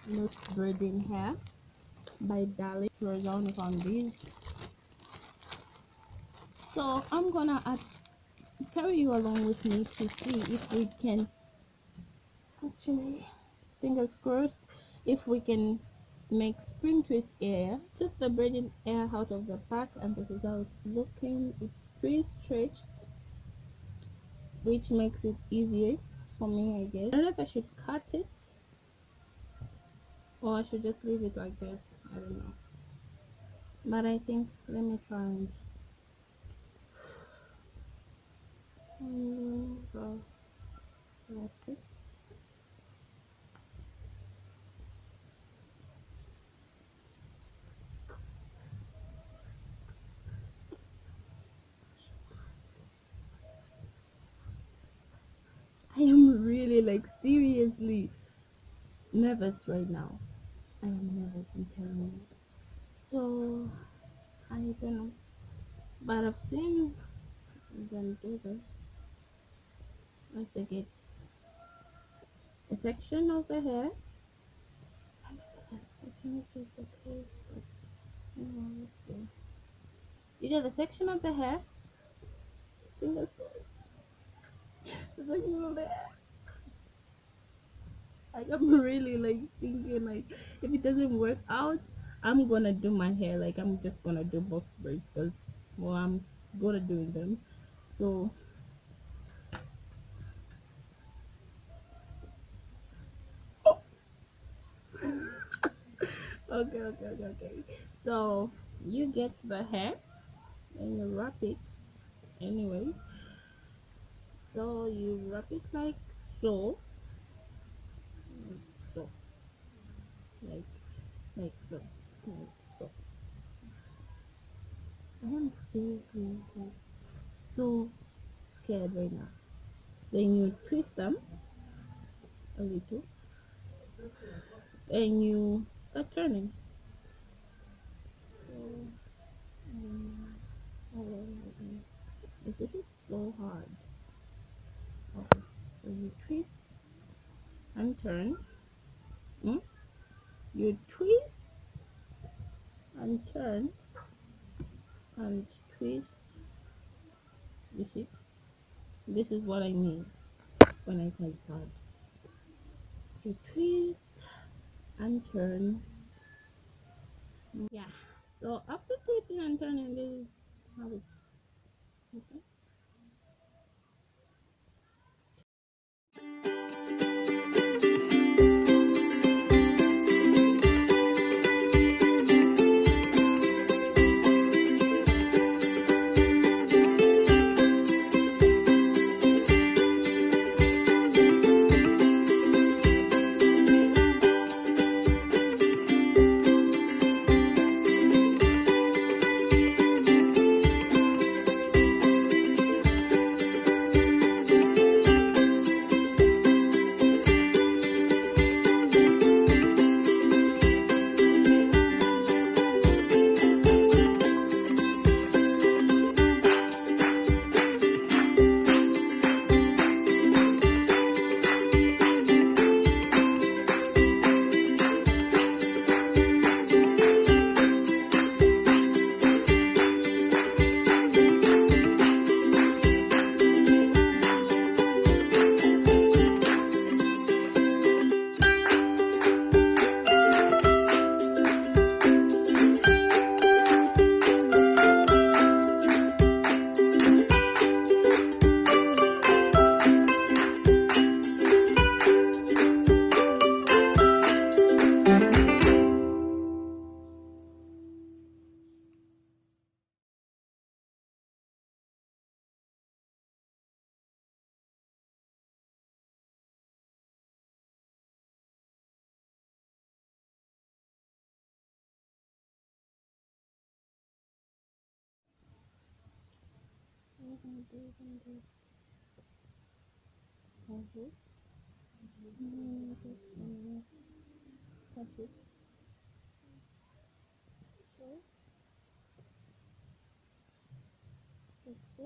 Loose braiding hair by Darling. Horizontal on these. So I'm gonna carry you along with me to see if we can actually, fingers crossed, if we can make spring twist hair. Took the braiding hair out of the pack, and this is how it's looking. It's pre-stretched, which makes it easier for me, I guess. I don't know if I should cut it or I should just leave it like this. I don't know, but I think let me try and go like this. I am really, like, seriously nervous right now. I am nervous, I'm telling you. So I don't know, but I've seen them do this. I think it's a section of the hair. Let me see if it's okay. Let's see. You get a section of the hair. Fingers crossed. The section of the hair. I'm really, like, thinking, like, if it doesn't work out, I'm gonna do my hair, like, I'm just gonna do box braids because, well, I'm good at doing them. So okay. So you get the hair and you wrap it anyway. So you wrap it like so, so, like so, like so. I am seriously, like, so scared right now. Then you twist them a little and you start turning. So, this is so hard. Okay, so you twist and turn. You twist and turn and twist. You see, this is what I mean when I say it's hard. You twist and turn. Yeah. So after twisting and turning, this is how it. Okay. Touch it. So,